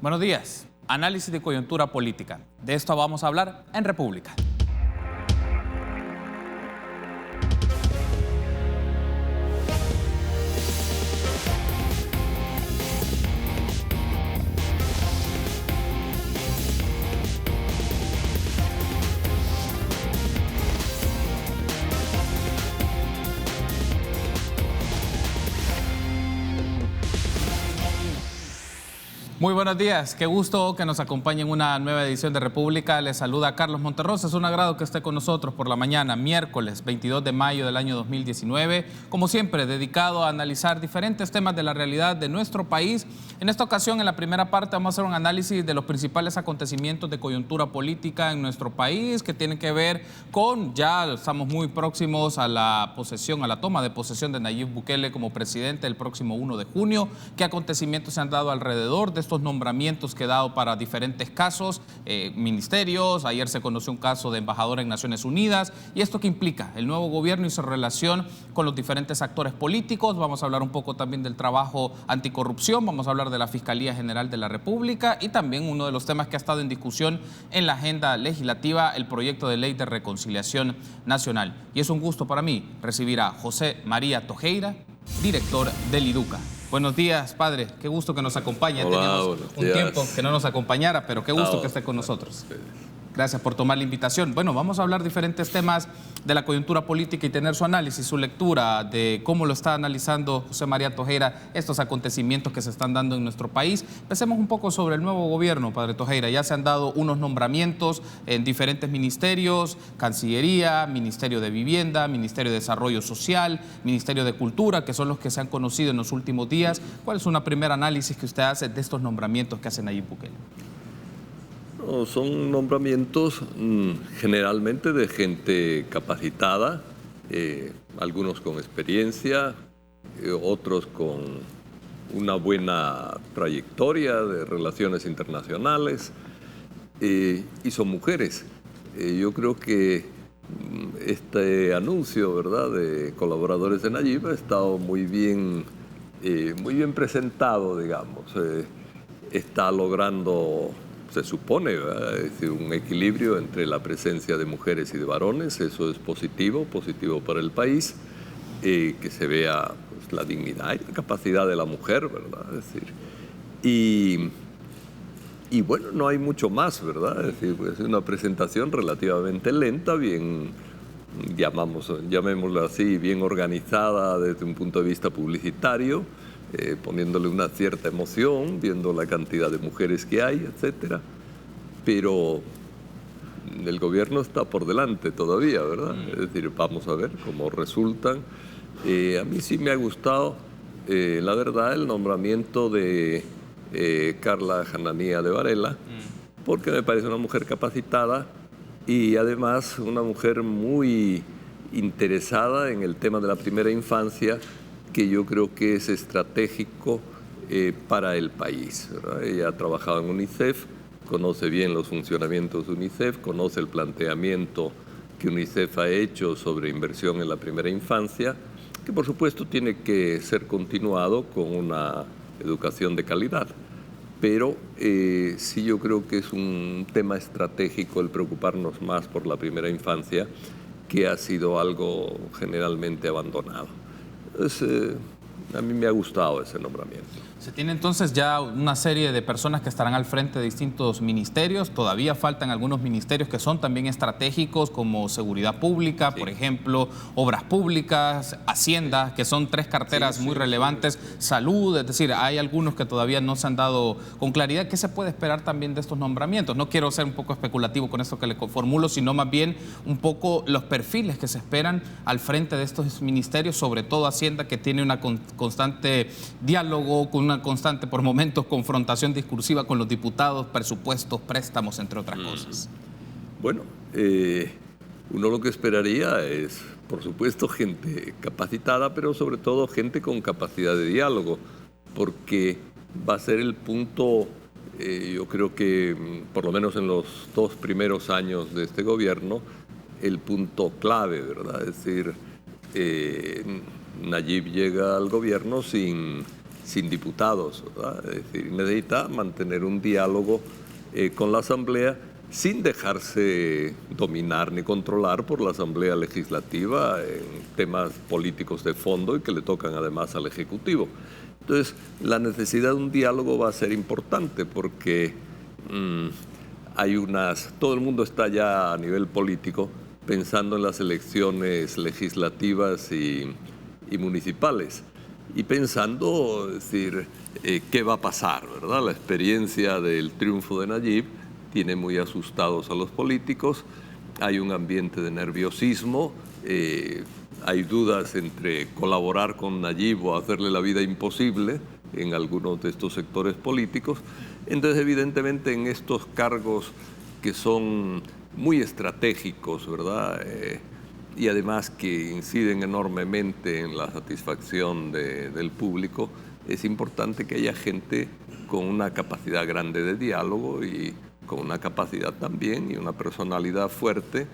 Buenos días. Análisis de coyuntura política. De esto vamos a hablar en República. Muy buenos días, qué gusto que nos acompañe en una nueva edición de República. Les saluda Carlos Monterrosa, es un agrado que esté con nosotros por la mañana, miércoles 22 de mayo del año 2019. Como siempre, dedicado a analizar diferentes temas de la realidad de nuestro país. En esta ocasión, en la primera parte, vamos a hacer un análisis de los principales acontecimientos de coyuntura política en nuestro país, que tienen que ver con, ya estamos muy próximos a la posesión, a la toma de posesión de Nayib Bukele como presidente el próximo 1 de junio. ¿Qué acontecimientos se han dado alrededor de estos nombramientos que he dado para diferentes casos, ministerios? Ayer se conoció un caso de embajador en Naciones Unidas. ¿Y esto qué implica? El nuevo gobierno y su relación con los diferentes actores políticos. Vamos a hablar un poco también del trabajo anticorrupción, vamos a hablar de la Fiscalía General de la República y también uno de los temas que ha estado en discusión en la agenda legislativa, el proyecto de ley de reconciliación nacional. Y es un gusto para mí recibir a José María Tojeira, director del IDUCA. Buenos días, padre. Qué gusto que nos acompañe. Teníamos un tiempo que no nos acompañara, pero qué gusto que esté con nosotros. Gracias por tomar la invitación. Bueno, vamos a hablar diferentes temas de la coyuntura política y tener su análisis, su lectura de cómo lo está analizando José María Tojeira estos acontecimientos que se están dando en nuestro país. Empecemos un poco sobre el nuevo gobierno, padre Tojeira. Ya se han dado unos nombramientos en diferentes ministerios, Cancillería, Ministerio de Vivienda, Ministerio de Desarrollo Social, Ministerio de Cultura, que son los que se han conocido en los últimos días. ¿Cuál es una primera análisis que usted hace de estos nombramientos que hace Nayib Bukele? No, son nombramientos generalmente de gente capacitada, algunos con experiencia, otros con una buena trayectoria de relaciones internacionales, y son mujeres. Yo creo que este anuncio, ¿verdad?, de colaboradores de Nayib ha estado muy bien presentado, digamos. Está logrando, se supone, un equilibrio entre la presencia de mujeres y de varones. Eso es positivo para el país, que se vea pues, la dignidad y la capacidad de la mujer, ¿verdad? Es decir, y bueno, no hay mucho más, ¿verdad? Es decir, pues, es una presentación relativamente lenta, bien, llamémoslo así, bien organizada desde un punto de vista publicitario, poniéndole una cierta emoción, viendo la cantidad de mujeres que hay, etcétera. Pero el gobierno está por delante todavía, ¿verdad? Es decir, vamos a ver cómo resultan. A mí sí me ha gustado, la verdad, el nombramiento de Carla Hananía de Varela, porque me parece una mujer capacitada y además una mujer muy interesada en el tema de la primera infancia, que yo creo que es estratégico para el país, ¿verdad? Ella ha trabajado en UNICEF, conoce bien los funcionamientos de UNICEF, conoce el planteamiento que UNICEF ha hecho sobre inversión en la primera infancia, que por supuesto tiene que ser continuado con una educación de calidad. Pero sí, yo creo que es un tema estratégico el preocuparnos más por la primera infancia, que ha sido algo generalmente abandonado. Entonces, a mí me ha gustado ese nombramiento. Se tiene entonces ya una serie de personas que estarán al frente de distintos ministerios. Todavía faltan algunos ministerios que son también estratégicos, como seguridad pública, por ejemplo, obras públicas, hacienda, que son tres carteras muy relevantes, salud, es decir, hay algunos que todavía no se han dado con claridad. ¿Qué se puede esperar también de estos nombramientos? No quiero ser un poco especulativo con esto que le formulo, sino más bien un poco los perfiles que se esperan al frente de estos ministerios, sobre todo Hacienda, que tiene una constante diálogo, con una constante, por momentos, confrontación discursiva con los diputados, presupuestos, préstamos, entre otras cosas. Bueno, uno lo que esperaría es, por supuesto, gente capacitada, pero sobre todo gente con capacidad de diálogo, porque va a ser el punto, yo creo que por lo menos en los 2 primeros años de este gobierno, el punto clave, ¿verdad? Es decir, Nayib llega al gobierno sin sin diputados, ¿verdad? Es decir, necesita mantener un diálogo con la Asamblea sin dejarse dominar ni controlar por la Asamblea Legislativa en temas políticos de fondo y que le tocan además al Ejecutivo. Entonces, la necesidad de un diálogo va a ser importante porque todo el mundo está ya a nivel político pensando en las elecciones legislativas y municipales y pensando, es decir, qué va a pasar, ¿verdad? La experiencia del triunfo de Nayib tiene muy asustados a los políticos, hay un ambiente de nerviosismo, hay dudas entre colaborar con Nayib o hacerle la vida imposible en algunos de estos sectores políticos. Entonces, evidentemente, en estos cargos que son muy estratégicos, ¿verdad? Y además que inciden enormemente en la satisfacción del público, es importante que haya gente con una capacidad grande de diálogo y con una capacidad también y una personalidad fuerte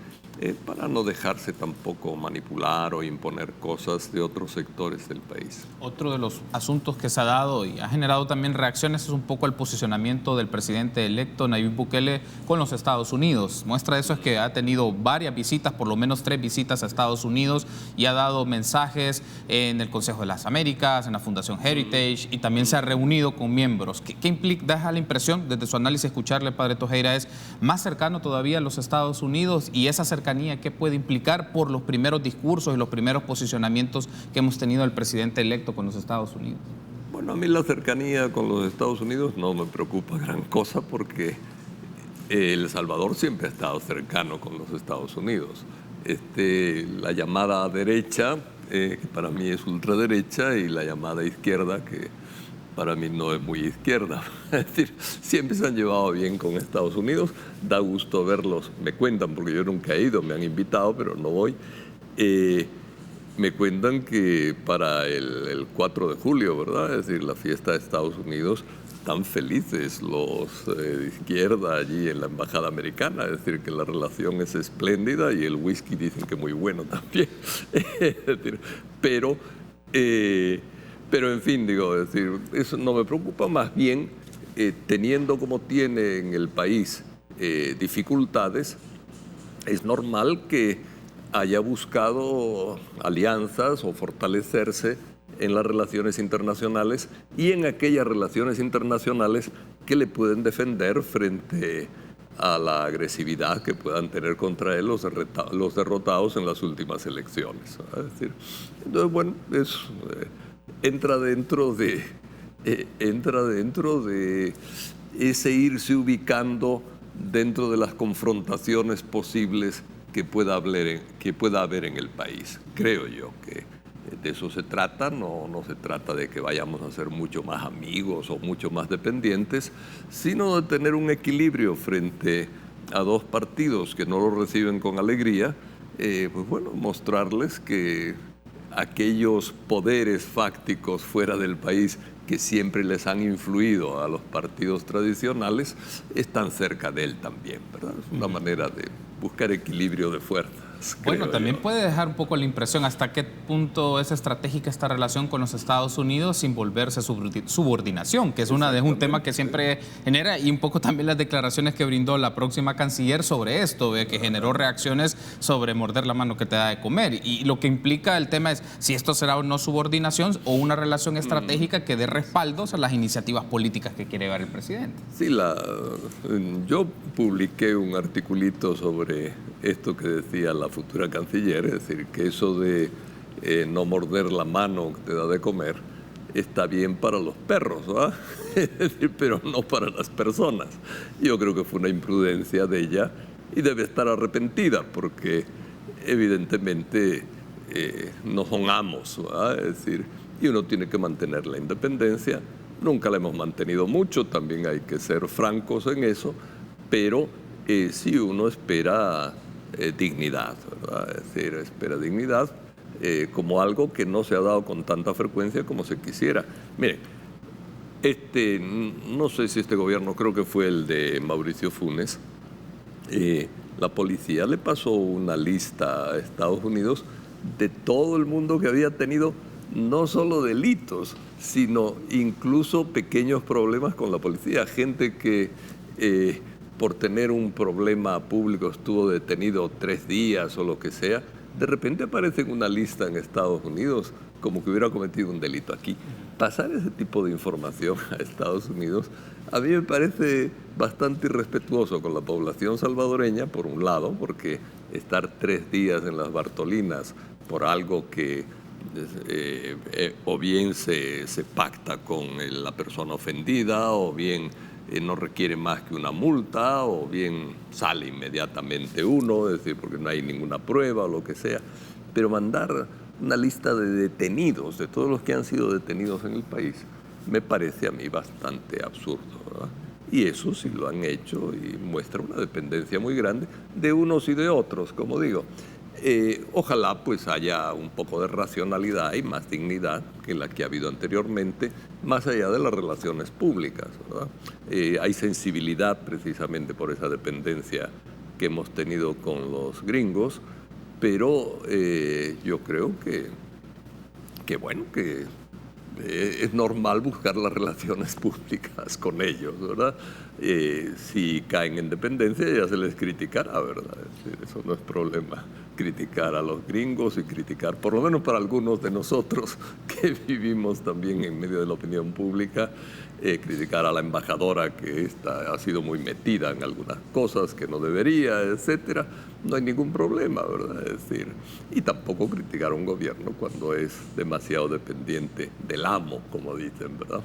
para no dejarse tampoco manipular o imponer cosas de otros sectores del país. Otro de los asuntos que se ha dado y ha generado también reacciones es un poco el posicionamiento del presidente electo Nayib Bukele con los Estados Unidos. Muestra de eso es que ha tenido varias visitas, por lo menos 3 visitas a Estados Unidos, y ha dado mensajes en el Consejo de las Américas, en la Fundación Heritage, y también se ha reunido con miembros. ¿Qué implica? Deja la impresión, desde su análisis, escucharle, padre Tojeira, es más cercano todavía a los Estados Unidos, y esa cercanía, ¿qué puede implicar por los primeros discursos y los primeros posicionamientos que hemos tenido del presidente electo con los Estados Unidos? Bueno, a mí la cercanía con los Estados Unidos no me preocupa gran cosa porque El Salvador siempre ha estado cercano con los Estados Unidos. La llamada derecha, que para mí es ultraderecha, y la llamada izquierda, que para mí no es muy izquierda. Es decir, siempre se han llevado bien con Estados Unidos. Da gusto verlos. Me cuentan, porque yo nunca he ido, me han invitado, pero no voy. Me cuentan que para el 4 de julio, ¿verdad? Es decir, la fiesta de Estados Unidos, están felices los de izquierda allí en la embajada americana. Es decir, que la relación es espléndida y el whisky dicen que muy bueno también. Es decir, pero en fin, digo, es decir, eso no me preocupa, más bien teniendo como tiene en el país dificultades, es normal que haya buscado alianzas o fortalecerse en las relaciones internacionales y en aquellas relaciones internacionales que le pueden defender frente a la agresividad que puedan tener contra él los derrotados en las últimas elecciones. Es decir, entonces, bueno, entra dentro de ese irse ubicando dentro de las confrontaciones posibles que pueda haber en el país. Creo yo que de eso se trata, no se trata de que vayamos a ser mucho más amigos o mucho más dependientes, sino de tener un equilibrio frente a dos partidos que no lo reciben con alegría, pues bueno, mostrarles que aquellos poderes fácticos fuera del país que siempre les han influido a los partidos tradicionales están cerca de él también, ¿verdad? Es una manera de buscar equilibrio de fuerzas. Bueno, también puede dejar un poco la impresión hasta qué punto es estratégica esta relación con los Estados Unidos sin volverse subordinación, que es un tema que siempre genera, y un poco también las declaraciones que brindó la próxima canciller sobre esto, que generó reacciones sobre morder la mano que te da de comer. Y lo que implica el tema es si esto será o no subordinación o una relación estratégica que dé respaldos a las iniciativas políticas que quiere llevar el presidente. Sí, yo publiqué un articulito sobre esto que decía la futura canciller, es decir, que eso de no morder la mano que te da de comer está bien para los perros, ¿verdad? Es decir, pero no para las personas. Yo creo que fue una imprudencia de ella y debe estar arrepentida porque evidentemente no son amos, ¿verdad? Es decir, y uno tiene que mantener la independencia. Nunca la hemos mantenido mucho, también hay que ser francos en eso, pero si uno espera dignidad, ¿verdad? Es decir, espera dignidad como algo que no se ha dado con tanta frecuencia como se quisiera. Miren, no sé si este gobierno, creo que fue el de Mauricio Funes, la policía le pasó una lista a Estados Unidos de todo el mundo que había tenido no solo delitos, sino incluso pequeños problemas con la policía. Gente que por tener un problema público estuvo detenido 3 días o lo que sea, de repente aparece en una lista en Estados Unidos como que hubiera cometido un delito aquí. Pasar ese tipo de información a Estados Unidos a mí me parece bastante irrespetuoso con la población salvadoreña, por un lado, porque estar 3 días en las Bartolinas por algo que o bien se pacta con la persona ofendida, o bien no requiere más que una multa, o bien sale inmediatamente uno, es decir, porque no hay ninguna prueba o lo que sea. Pero mandar una lista de detenidos, de todos los que han sido detenidos en el país, me parece a mí bastante absurdo, ¿verdad? Y eso sí lo han hecho y muestra una dependencia muy grande de unos y de otros, como digo. Ojalá pues haya un poco de racionalidad y más dignidad que la que ha habido anteriormente, más allá de las relaciones públicas, ¿verdad? Hay sensibilidad precisamente por esa dependencia que hemos tenido con los gringos, pero yo creo que bueno, que es normal buscar las relaciones públicas con ellos, ¿verdad? Si caen en dependencia ya se les criticará, ¿verdad? Es decir, eso no es problema, criticar a los gringos y criticar, por lo menos para algunos de nosotros que vivimos también en medio de la opinión pública, criticar a la embajadora que ha sido muy metida en algunas cosas que no debería, etcétera. No hay ningún problema, ¿verdad? Es decir, y tampoco criticar a un gobierno cuando es demasiado dependiente del amo, como dicen, ¿verdad?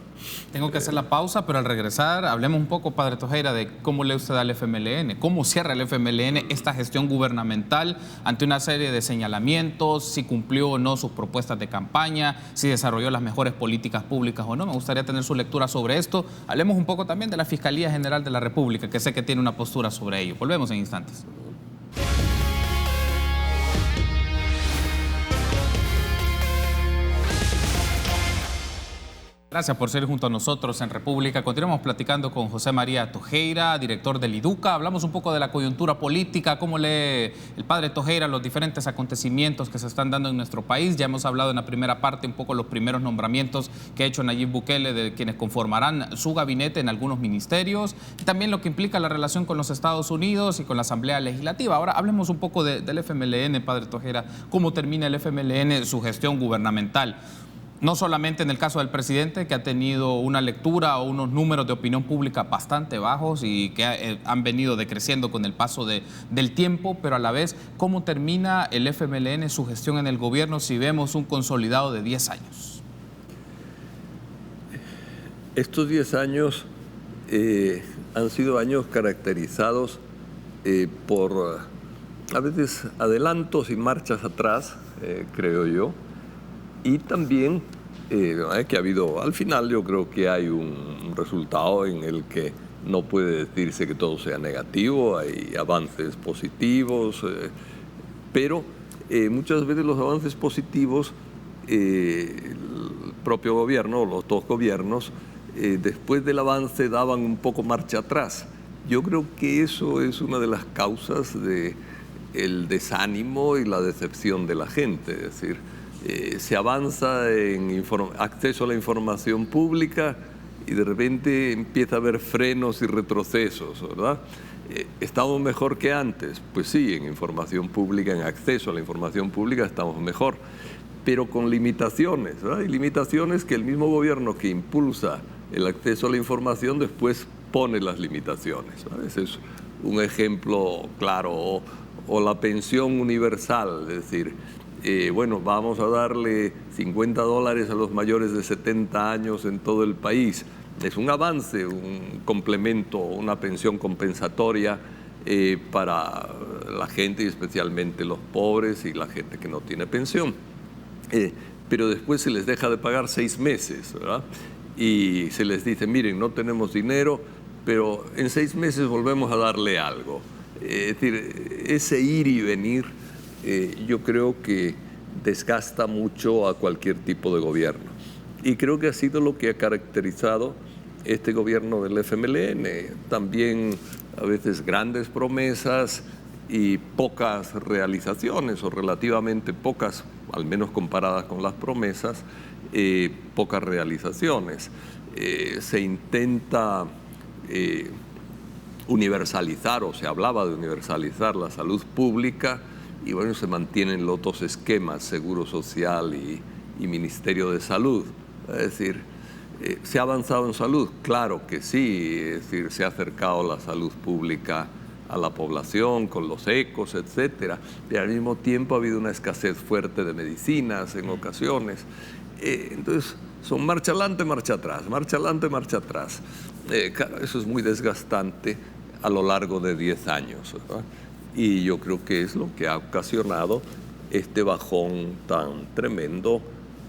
Tengo que hacer la pausa, pero al regresar hablemos un poco, padre Tojeira, de cómo lee usted al FMLN, cómo cierra el FMLN esta gestión gubernamental ante una serie de señalamientos, si cumplió o no sus propuestas de campaña, si desarrolló las mejores políticas públicas o no. Me gustaría tener su lectura sobre esto. Hablemos un poco también de la Fiscalía General de la República, que sé que tiene una postura sobre ello. Volvemos en instantes. Gracias por ser junto a nosotros en República. Continuamos platicando con José María Tojeira, director del IDUCA. Hablamos un poco de la coyuntura política, cómo lee el padre Tojeira los diferentes acontecimientos que se están dando en nuestro país. Ya hemos hablado en la primera parte un poco los primeros nombramientos que ha hecho Nayib Bukele de quienes conformarán su gabinete en algunos ministerios, y también lo que implica la relación con los Estados Unidos y con la Asamblea Legislativa. Ahora hablemos un poco del FMLN, padre Tojeira. ¿Cómo termina el FMLN su gestión gubernamental? No solamente en el caso del presidente, que ha tenido una lectura o unos números de opinión pública bastante bajos y que han venido decreciendo con el paso del tiempo, pero a la vez, ¿cómo termina el FMLN su gestión en el gobierno si vemos un consolidado de 10 años? Estos 10 años han sido años caracterizados por a veces adelantos y marchas atrás, creo yo. Y también que ha habido, al final yo creo que hay un resultado en el que no puede decirse que todo sea negativo, hay avances positivos, pero muchas veces los avances positivos, el propio gobierno, los dos gobiernos, después del avance daban un poco marcha atrás. Yo creo que eso es una de las causas del desánimo y la decepción de la gente, es decir, se avanza en acceso a la información pública y de repente empieza a haber frenos y retrocesos, ¿verdad? ¿Estamos mejor que antes? Pues sí, en información pública, en acceso a la información pública estamos mejor, pero con limitaciones, ¿verdad? Y limitaciones que el mismo gobierno que impulsa el acceso a la información después pone las limitaciones, ¿verdad? Ese es un ejemplo claro. O la pensión universal, es decir, bueno, vamos a darle $50 a los mayores de 70 años en todo el país. Es un avance, un complemento, una pensión compensatoria para la gente y especialmente los pobres y la gente que no tiene pensión. Pero después se les deja de pagar 6 meses, ¿verdad? Y se les dice, miren, no tenemos dinero, pero en 6 meses volvemos a darle algo. Es decir, ese ir y venir yo creo que desgasta mucho a cualquier tipo de gobierno. Y creo que ha sido lo que ha caracterizado este gobierno del FMLN. También a veces grandes promesas y pocas realizaciones, o relativamente pocas, al menos comparadas con las promesas, pocas realizaciones. Se intenta universalizar, o se hablaba de universalizar la salud pública, y bueno, se mantienen los dos esquemas, Seguro Social y Ministerio de Salud. Es decir, ¿se ha avanzado en salud? Claro que sí, es decir, se ha acercado la salud pública a la población con los ecos, etcétera, y al mismo tiempo ha habido una escasez fuerte de medicinas en ocasiones. Entonces, son marcha adelante, marcha atrás, marcha adelante, marcha atrás. Claro, eso es muy desgastante a lo largo de 10 años, ¿verdad? Y yo creo que es lo que ha ocasionado este bajón tan tremendo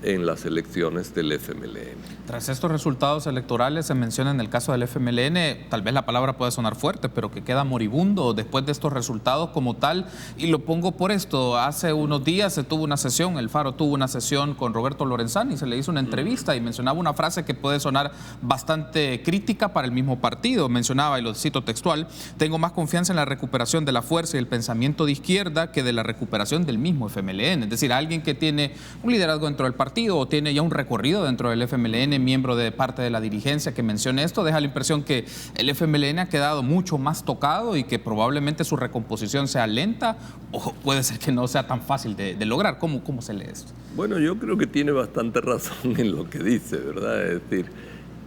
en las elecciones del FMLN. Tras estos resultados electorales, se menciona en el caso del FMLN, tal vez la palabra puede sonar fuerte, pero que queda moribundo después de estos resultados como tal. Y lo pongo por esto: hace unos días se tuvo una sesión, El Faro tuvo una sesión con Roberto Lorenzani, se le hizo una entrevista y mencionaba una frase que puede sonar bastante crítica para el mismo partido. Mencionaba, y lo cito textual: tengo más confianza en la recuperación de la fuerza y el pensamiento de izquierda que de la recuperación del mismo FMLN. Es decir, alguien que tiene un liderazgo dentro del partido o tiene ya un recorrido dentro del FMLN, miembro de parte de la dirigencia, que mencione esto, deja la impresión que el FMLN ha quedado mucho más tocado y que probablemente su recomposición sea lenta, o puede ser que no sea tan fácil de lograr. ¿Cómo se lee esto? Bueno, yo creo que tiene bastante razón en lo que dice, ¿verdad? Es decir,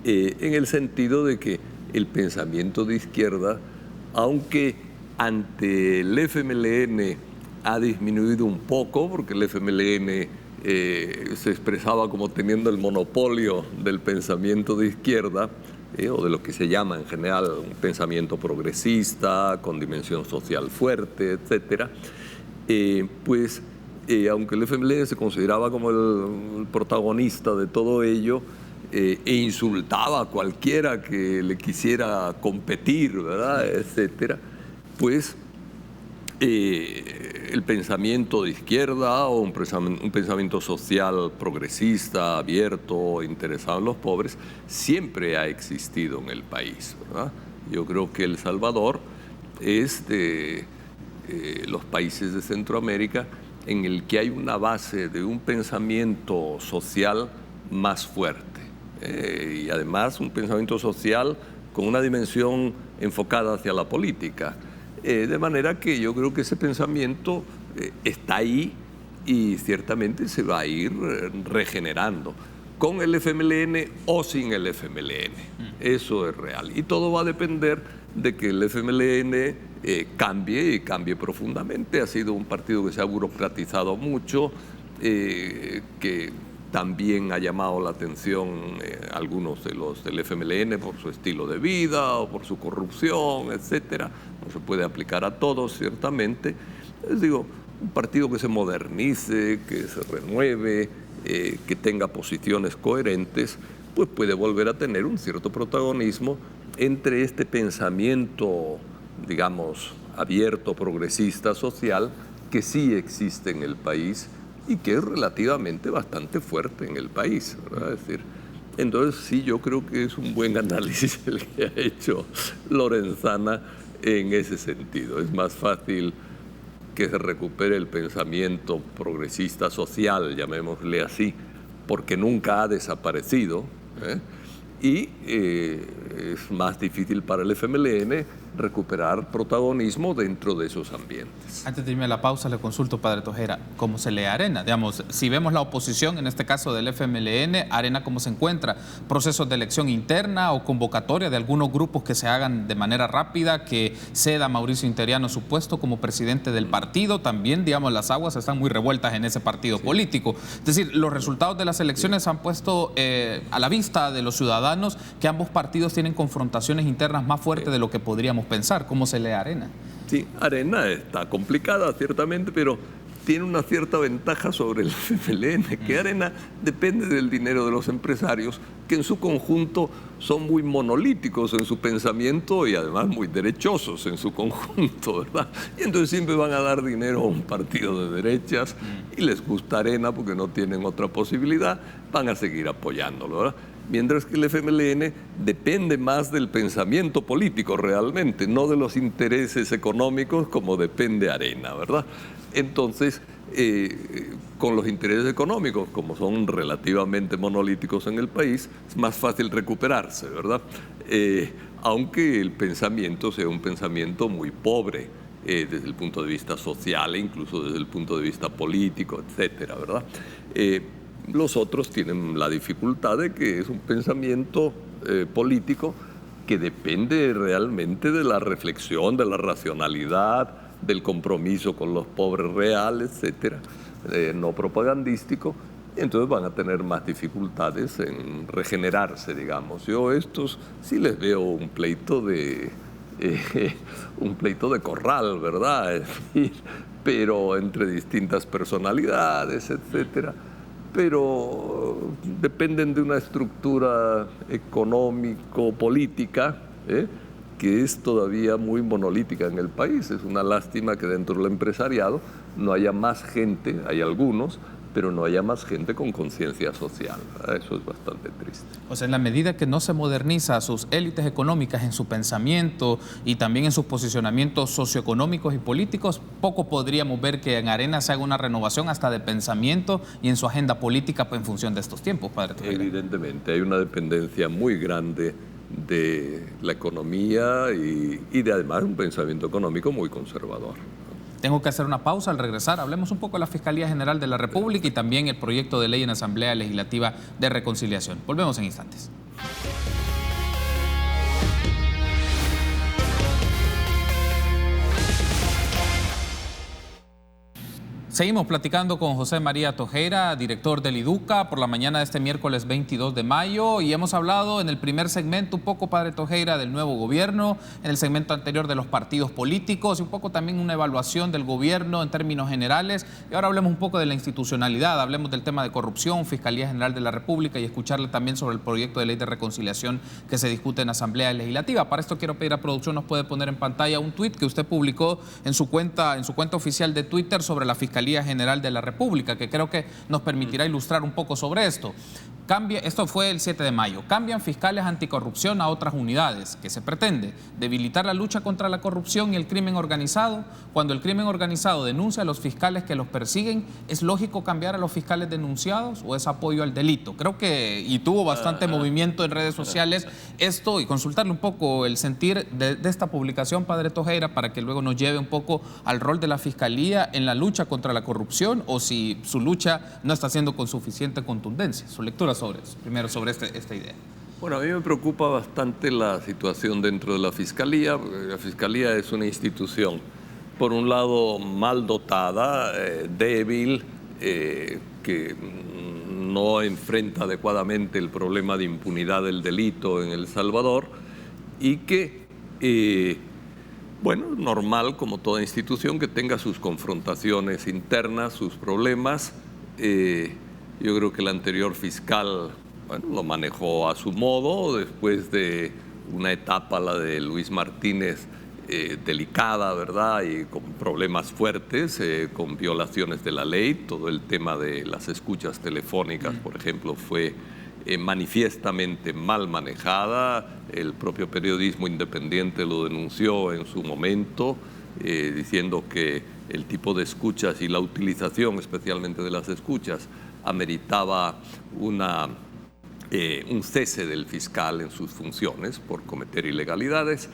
en el sentido de que el pensamiento de izquierda, aunque ante el FMLN ha disminuido un poco, porque el FMLN se expresaba como teniendo el monopolio del pensamiento de izquierda, o de lo que se llama en general un pensamiento progresista, con dimensión social fuerte, etcétera, pues aunque el FMLN se consideraba como el protagonista de todo ello, e insultaba a cualquiera que le quisiera competir, ¿verdad?, etcétera, pues el pensamiento de izquierda o un pensamiento social progresista, abierto, interesado en los pobres, siempre ha existido en el país, ¿verdad? Yo creo que El Salvador es de los países de Centroamérica en el que hay una base de un pensamiento social más fuerte, y además un pensamiento social con una dimensión enfocada hacia la política. De manera que yo creo que ese pensamiento está ahí y ciertamente se va a ir regenerando, con el FMLN o sin el FMLN. Eso es real. Y todo va a depender de que el FMLN cambie y cambie profundamente. Ha sido un partido que se ha burocratizado mucho, que también ha llamado la atención algunos de los del FMLN por su estilo de vida o por su corrupción, etcétera. No se puede aplicar a todos, ciertamente. Les digo, un partido que se modernice, que se renueve, que tenga posiciones coherentes, pues puede volver a tener un cierto protagonismo entre este pensamiento, digamos, abierto, progresista, social, que sí existe en el país y que es relativamente bastante fuerte en el país, ¿verdad? Es decir, entonces sí, yo creo que es un buen análisis el que ha hecho Lorenzana en ese sentido. Es más fácil que se recupere el pensamiento progresista social, llamémosle así, porque nunca ha desaparecido, y es más difícil para el FMLN recuperar protagonismo dentro de esos ambientes. Antes de irme a la pausa, le consulto, padre Tojera, ¿cómo se lee Arena? Digamos, si vemos la oposición, en este caso del FMLN, Arena, ¿cómo se encuentra? ¿Procesos de elección interna o convocatoria de algunos grupos que se hagan de manera rápida, que ceda Mauricio Interiano su puesto como presidente del partido? También, digamos, las aguas están muy revueltas en ese partido político. Es decir, los resultados de las elecciones han puesto a la vista de los ciudadanos que ambos partidos tienen confrontaciones internas más fuertes de lo que podríamos pensar. ¿Cómo se lee Arena? Sí, Arena está complicada, ciertamente, pero tiene una cierta ventaja sobre el FMLN, que Arena depende del dinero de los empresarios, que en su conjunto son muy monolíticos en su pensamiento y además muy derechosos en su conjunto, ¿verdad? Y entonces siempre van a dar dinero a un partido de derechas y les gusta Arena porque no tienen otra posibilidad, van a seguir apoyándolo, ¿verdad? Mientras que el FMLN depende más del pensamiento político realmente, no de los intereses económicos como depende Arena, ¿verdad? Entonces, con los intereses económicos, como son relativamente monolíticos en el país, es más fácil recuperarse, ¿verdad? Aunque el pensamiento sea un pensamiento muy pobre desde el punto de vista social e incluso desde el punto de vista político, etcétera, ¿verdad? Los otros tienen la dificultad de que es un pensamiento político que depende realmente de la reflexión, de la racionalidad, del compromiso con los pobres reales, etcétera, no propagandístico. Entonces van a tener más dificultades en regenerarse, digamos. Yo a estos sí les veo un pleito de corral, ¿verdad? Es decir, pero entre distintas personalidades, etcétera. Pero dependen de una estructura económico-política que es todavía muy monolítica en el país. Es una lástima que dentro del empresariado no haya más gente, hay algunos, pero no haya más gente con conciencia social. Eso es bastante triste. O sea, en la medida que no se moderniza a sus élites económicas en su pensamiento y también en sus posicionamientos socioeconómicos y políticos, poco podríamos ver que en Arena se haga una renovación hasta de pensamiento y en su agenda política en función de estos tiempos, padre Tejera. Evidentemente, hay una dependencia muy grande de la economía y de además un pensamiento económico muy conservador. Tengo que hacer una pausa. Al regresar hablemos un poco de la Fiscalía General de la República y también el proyecto de ley en Asamblea Legislativa de Reconciliación. Volvemos en instantes. Seguimos platicando con José María Tojera, director del IDUCA, por la mañana de este miércoles 22 de mayo, y hemos hablado en el primer segmento un poco, padre Tojera, del nuevo gobierno, en el segmento anterior de los partidos políticos y un poco también una evaluación del gobierno en términos generales. Y ahora hablemos un poco de la institucionalidad, hablemos del tema de corrupción, Fiscalía General de la República, y escucharle también sobre el proyecto de ley de reconciliación que se discute en Asamblea Legislativa. Para esto quiero pedir a producción, nos puede poner en pantalla un tuit que usted publicó en su cuenta oficial de Twitter sobre la Fiscalía General de la República, que creo que nos permitirá ilustrar un poco sobre esto. Esto fue el 7 de mayo. Cambian fiscales anticorrupción a otras unidades. ¿Qué se pretende? Debilitar la lucha contra la corrupción y el crimen organizado. Cuando el crimen organizado denuncia a los fiscales que los persiguen, ¿es lógico cambiar a los fiscales denunciados o es apoyo al delito? Creo que, y tuvo bastante movimiento en redes sociales esto, y consultarle un poco el sentir de esta publicación, padre Tojera, para que luego nos lleve un poco al rol de la Fiscalía en la lucha contra la corrupción, o si su lucha no está siendo con suficiente contundencia. Su lectura sobre eso, primero sobre esta idea. Bueno, a mí me preocupa bastante la situación dentro de la Fiscalía. La Fiscalía es una institución, por un lado, mal dotada, débil, que no enfrenta adecuadamente el problema de impunidad del delito en El Salvador y que, bueno, normal como toda institución que tenga sus confrontaciones internas, sus problemas. Yo creo que el anterior fiscal, bueno, lo manejó a su modo, después de una etapa, la de Luis Martínez, delicada, ¿verdad? Y con problemas fuertes, con violaciones de la ley. Todo el tema de las escuchas telefónicas, por ejemplo, fue manifiestamente mal manejada. El propio periodismo independiente lo denunció en su momento, diciendo que el tipo de escuchas y la utilización especialmente de las escuchas ameritaba un cese del fiscal en sus funciones por cometer ilegalidades.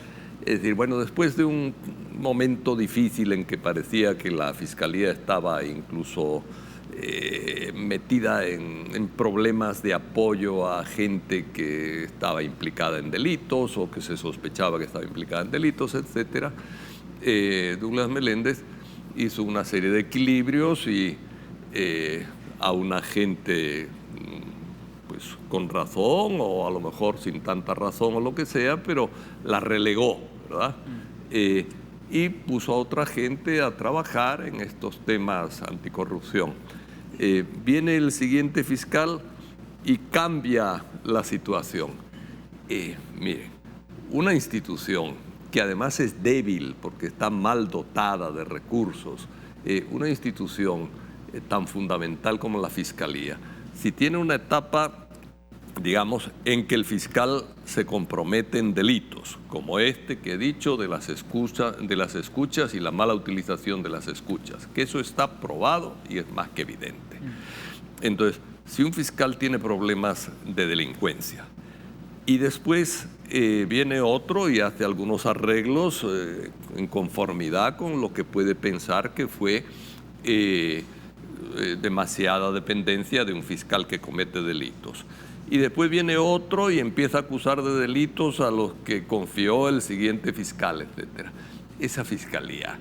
Es decir, bueno, después de un momento difícil en que parecía que la Fiscalía estaba incluso metida en problemas de apoyo a gente que estaba implicada en delitos o que se sospechaba que estaba implicada en delitos, etcétera, Douglas Meléndez hizo una serie de equilibrios y a una gente pues con razón o a lo mejor sin tanta razón o lo que sea, pero la relegó, ¿verdad? Y puso a otra gente a trabajar en estos temas anticorrupción. Viene el siguiente fiscal y cambia la situación. Miren, una institución que además es débil porque está mal dotada de recursos, una institución tan fundamental como la Fiscalía, si tiene una etapa digamos, en que el fiscal se compromete en delitos, como este que he dicho de las escuchas y la mala utilización de las escuchas, que eso está probado y es más que evidente. Entonces, si un fiscal tiene problemas de delincuencia y después viene otro y hace algunos arreglos en conformidad con lo que puede pensar que fue demasiada dependencia de un fiscal que comete delitos. Y después viene otro y empieza a acusar de delitos a los que confió el siguiente fiscal, etc. Esa fiscalía,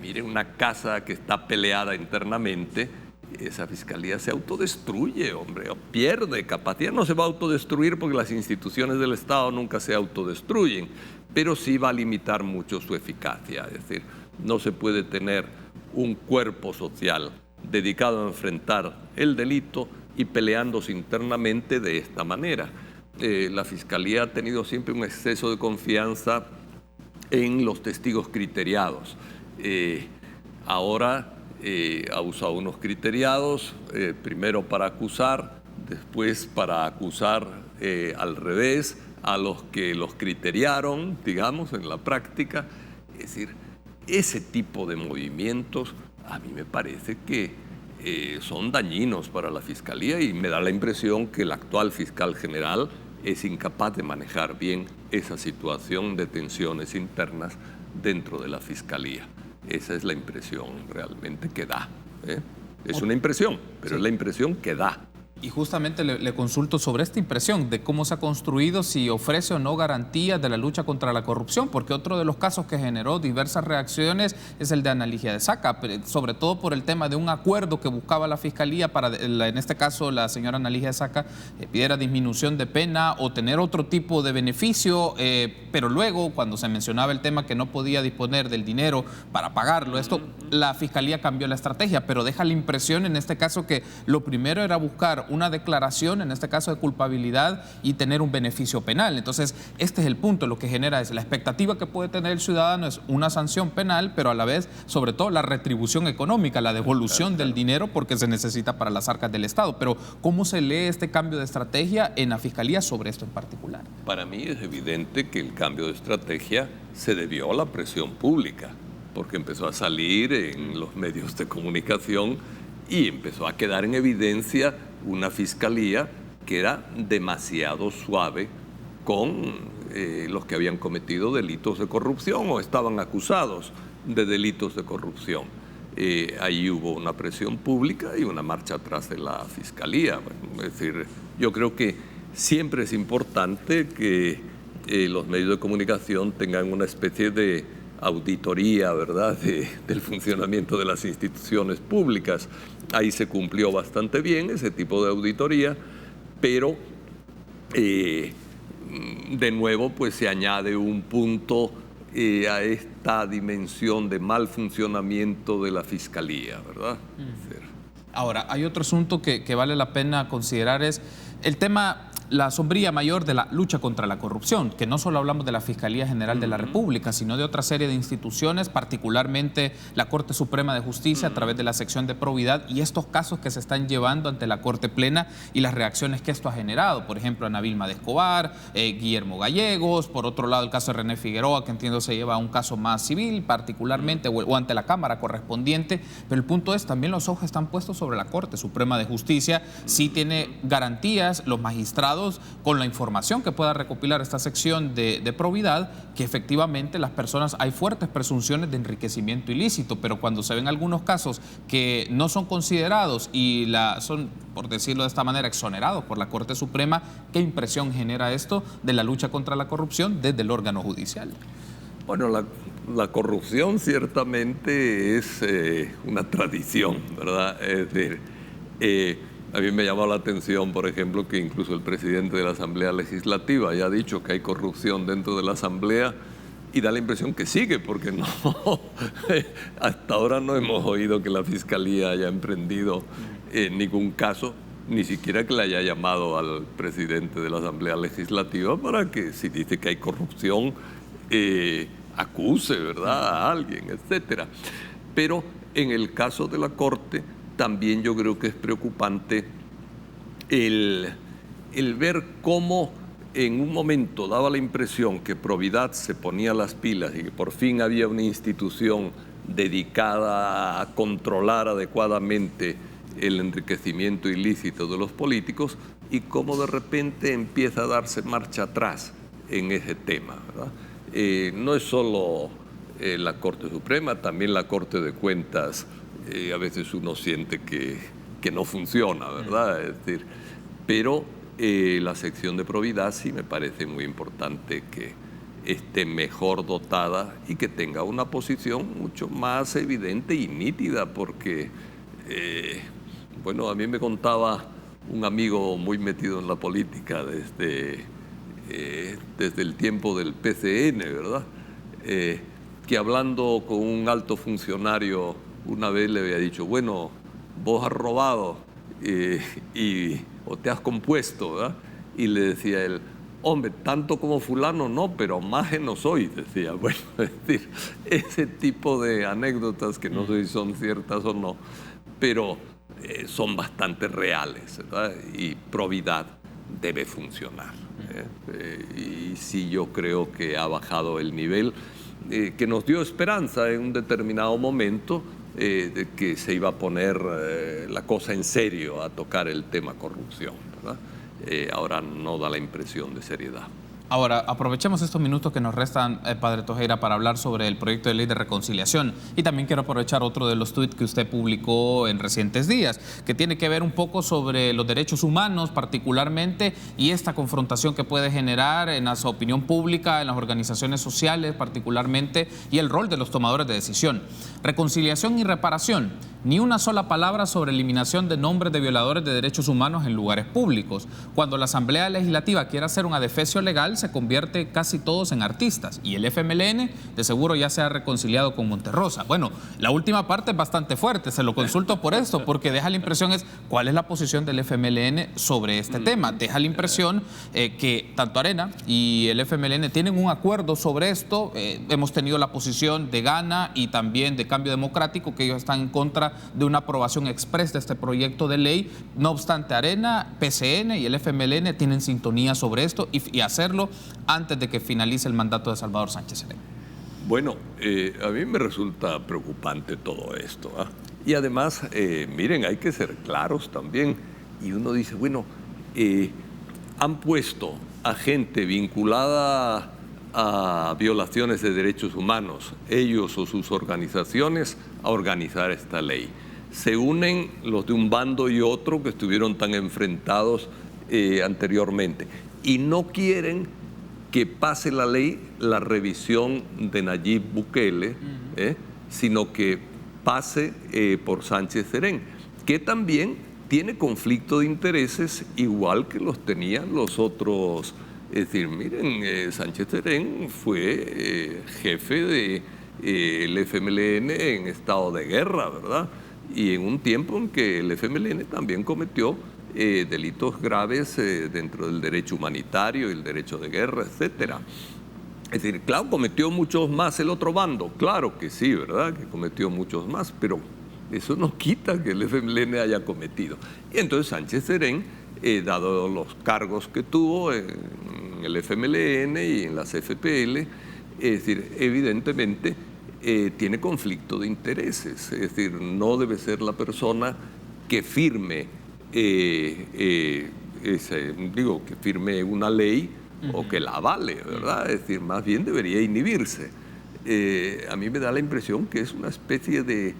mire, una casa que está peleada internamente, esa fiscalía se autodestruye, hombre, o pierde capacidad. No se va a autodestruir porque las instituciones del Estado nunca se autodestruyen, pero sí va a limitar mucho su eficacia. Es decir, no se puede tener un cuerpo social dedicado a enfrentar el delito y peleándose internamente de esta manera. La Fiscalía ha tenido siempre un exceso de confianza en los testigos criteriados. Ahora ha usado unos criteriados, primero para acusar, después para acusar al revés a los que los criteriaron, digamos, en la práctica. Es decir, ese tipo de movimientos a mí me parece que son dañinos para la Fiscalía y me da la impresión que el actual fiscal general es incapaz de manejar bien esa situación de tensiones internas dentro de la Fiscalía. Esa es la impresión realmente que da. Es una impresión, pero sí, es la impresión que da. Y justamente le consulto sobre esta impresión de cómo se ha construido, si ofrece o no garantías de la lucha contra la corrupción, porque otro de los casos que generó diversas reacciones es el de Ana Ligia de Saca, sobre todo por el tema de un acuerdo que buscaba la Fiscalía para, en este caso, la señora Ana Ligia de Saca pidiera disminución de pena o tener otro tipo de beneficio, pero luego, cuando se mencionaba el tema que no podía disponer del dinero para pagarlo, la Fiscalía cambió la estrategia, pero deja la impresión en este caso que lo primero era buscar una declaración, en este caso de culpabilidad, y tener un beneficio penal. Entonces, este es el punto, lo que genera es la expectativa que puede tener el ciudadano es una sanción penal, pero a la vez, sobre todo, la retribución económica, la devolución del dinero porque se necesita para las arcas del Estado. Pero, ¿cómo se lee este cambio de estrategia en la Fiscalía sobre esto en particular? Para mí es evidente que el cambio de estrategia se debió a la presión pública, porque empezó a salir en los medios de comunicación y empezó a quedar en evidencia una fiscalía que era demasiado suave con los que habían cometido delitos de corrupción o estaban acusados de delitos de corrupción. Ahí hubo una presión pública y una marcha atrás de la fiscalía. Bueno, es decir, yo creo que siempre es importante que los medios de comunicación tengan una especie de auditoría, ¿verdad?, del funcionamiento de las instituciones públicas. Ahí se cumplió bastante bien ese tipo de auditoría, pero de nuevo pues se añade un punto a esta dimensión de mal funcionamiento de la Fiscalía, ¿verdad? Ahora, hay otro asunto que vale la pena considerar, es el tema, la sombría mayor de la lucha contra la corrupción, que no solo hablamos de la Fiscalía General de la República, sino de otra serie de instituciones, particularmente la Corte Suprema de Justicia a través de la sección de probidad y estos casos que se están llevando ante la Corte Plena y las reacciones que esto ha generado. Por ejemplo, Ana Vilma de Escobar, Guillermo Gallegos, por otro lado el caso de René Figueroa, que entiendo se lleva a un caso más civil, particularmente, o ante la Cámara correspondiente, pero el punto es, también los ojos están puestos sobre la Corte Suprema de Justicia, si tiene garantías los magistrados con la información que pueda recopilar esta sección de probidad, que efectivamente las personas, hay fuertes presunciones de enriquecimiento ilícito, pero cuando se ven algunos casos que no son considerados y son, por decirlo de esta manera, exonerados por la Corte Suprema, ¿qué impresión genera esto de la lucha contra la corrupción desde el órgano judicial? Bueno, la corrupción ciertamente es una tradición, ¿verdad? Es decir, a mí me llamó la atención, por ejemplo, que incluso el presidente de la Asamblea Legislativa ya ha dicho que hay corrupción dentro de la Asamblea y da la impresión que sigue, porque no, hasta ahora no hemos oído que la Fiscalía haya emprendido ningún caso, ni siquiera que le haya llamado al presidente de la Asamblea Legislativa para que, si dice que hay corrupción, acuse, ¿verdad?, a alguien, etcétera. Pero en el caso de la Corte, también yo creo que es preocupante el el ver cómo en un momento daba la impresión que Providad se ponía las pilas y que por fin había una institución dedicada a controlar adecuadamente el enriquecimiento ilícito de los políticos, y cómo de repente empieza a darse marcha atrás en ese tema, ¿verdad? No es solo la Corte Suprema, también la Corte de Cuentas, a veces uno siente que no funciona, ¿verdad? Es decir, pero la sección de Providad sí me parece muy importante que esté mejor dotada y que tenga una posición mucho más evidente y nítida, porque, bueno, a mí me contaba un amigo muy metido en la política desde el tiempo del PCN, ¿verdad? Que hablando con un alto funcionario una vez le había dicho, bueno, vos has robado o te has compuesto, ¿verdad? Y le decía él, hombre, tanto como fulano no, pero maje no soy, decía. Bueno, es decir, ese tipo de anécdotas que no sé si son ciertas o no, pero son bastante reales, ¿verdad? Y Providad debe funcionar. Y sí, yo creo que ha bajado el nivel, que nos dio esperanza en un determinado momento de que se iba a poner la cosa en serio, a tocar el tema corrupción, ¿verdad? Ahora no da la impresión de seriedad. Ahora, aprovechemos estos minutos que nos restan, Padre Tojeira, para hablar sobre el proyecto de ley de reconciliación. Y también quiero aprovechar otro de los tuits que usted publicó en recientes días, que tiene que ver un poco sobre los derechos humanos particularmente y esta confrontación que puede generar en la opinión pública, en las organizaciones sociales particularmente, y el rol de los tomadores de decisión. Reconciliación y reparación. Ni una sola palabra sobre eliminación de nombres de violadores de derechos humanos en lugares públicos. Cuando la Asamblea Legislativa quiere hacer un adefesio legal, se convierte casi todos en artistas. Y el FMLN de seguro ya se ha reconciliado con Monterrosa. Bueno, la última parte es bastante fuerte, se lo consulto por esto, porque deja la impresión ¿cuál es la posición del FMLN sobre este tema? Deja la impresión que tanto Arena y el FMLN tienen un acuerdo sobre esto. Hemos tenido la posición de Gana y también de Cambio Democrático, que ellos están en contra de una aprobación express de este proyecto de ley. No obstante, Arena, PCN y el FMLN tienen sintonía sobre esto y hacerlo antes de que finalice el mandato de Salvador Sánchez Serén. Bueno, a mí me resulta preocupante todo esto, ¿eh? Y además, miren, hay que ser claros también. Y uno dice, bueno, han puesto a gente vinculada a violaciones de derechos humanos, ellos o sus organizaciones, a organizar esta ley. Se unen los de un bando y otro que estuvieron tan enfrentados anteriormente, y no quieren que pase la ley, la revisión de Nayib Bukele, sino que pase por Sánchez Serén, que también tiene conflicto de intereses igual que los tenían los otros. Es decir, miren, Sánchez Serén fue jefe del FMLN en estado de guerra, ¿verdad? Y en un tiempo en que el FMLN también cometió delitos graves dentro del derecho humanitario y el derecho de guerra, etcétera. Es decir, claro, cometió muchos más el otro bando, claro que sí, ¿verdad? Que cometió muchos más, pero eso no quita que el FMLN haya cometido. Y entonces Sánchez Serén, dado los cargos que tuvo en el FMLN y en las FPL, es decir, evidentemente tiene conflicto de intereses. Es decir, no debe ser la persona que firme, que firme una ley o que la avale, ¿verdad? Es decir, más bien debería inhibirse. A mí me da la impresión que es una especie de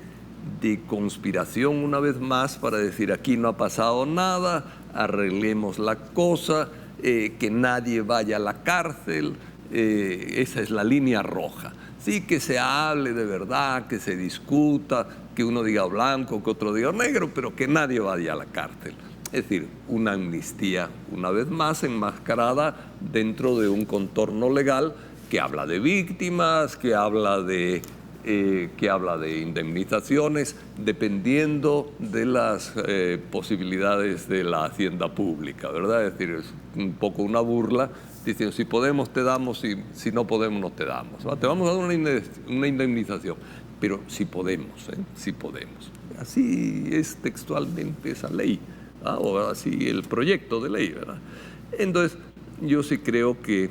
conspiración una vez más para decir aquí no ha pasado nada, arreglemos la cosa, que nadie vaya a la cárcel, esa es la línea roja. Sí, que se hable de verdad, que se discuta, que uno diga blanco, que otro diga negro, pero que nadie vaya a la cárcel. Es decir, una amnistía una vez más enmascarada dentro de un contorno legal que habla de víctimas, que habla de indemnizaciones, dependiendo de las posibilidades de la hacienda pública, ¿verdad? Es decir, es un poco una burla, diciendo, si podemos te damos, si no podemos no te damos, ¿verdad? Te vamos a dar una indemnización, pero si podemos, si podemos. Así es textualmente esa ley. o así el proyecto de ley, ¿verdad? Entonces, yo sí creo que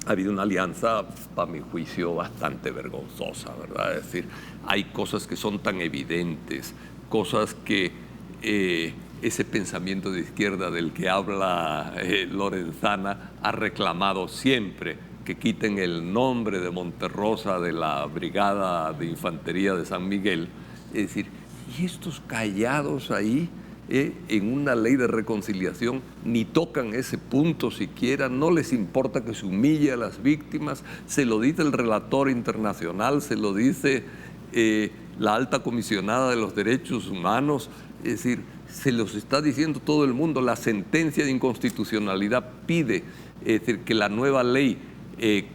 ha habido una alianza, para mi juicio, bastante vergonzosa, ¿verdad? Es decir, hay cosas que son tan evidentes, cosas que ese pensamiento de izquierda del que habla Lorenzana ha reclamado siempre, que quiten el nombre de Monterrosa de la Brigada de Infantería de San Miguel. Es decir, y estos callados ahí, en una ley de reconciliación, ni tocan ese punto siquiera, no les importa que se humille a las víctimas, se lo dice el relator internacional, se lo dice la alta comisionada de los derechos humanos, es decir, se los está diciendo todo el mundo. La sentencia de inconstitucionalidad pide, es decir, que la nueva ley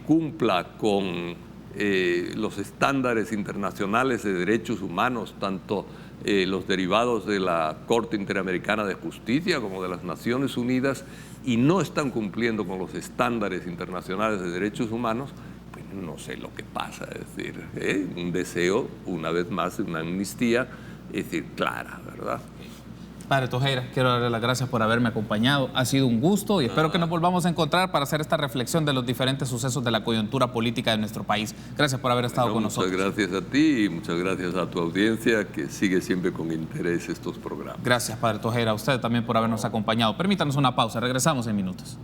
cumpla con los estándares internacionales de derechos humanos, tanto los derivados de la Corte Interamericana de Justicia como de las Naciones Unidas, y no están cumpliendo con los estándares internacionales de derechos humanos. Pues no sé lo que pasa, es decir, un deseo, una vez más, de una amnistía, es decir, clara, ¿verdad? Padre Tojeda, quiero darle las gracias por haberme acompañado. Ha sido un gusto y espero que nos volvamos a encontrar para hacer esta reflexión de los diferentes sucesos de la coyuntura política de nuestro país. Gracias por haber estado con nosotros. Muchas gracias a ti y muchas gracias a tu audiencia, que sigue siempre con interés estos programas. Gracias, Padre Tojeda, a usted también por habernos acompañado. Permítanos una pausa, regresamos en minutos.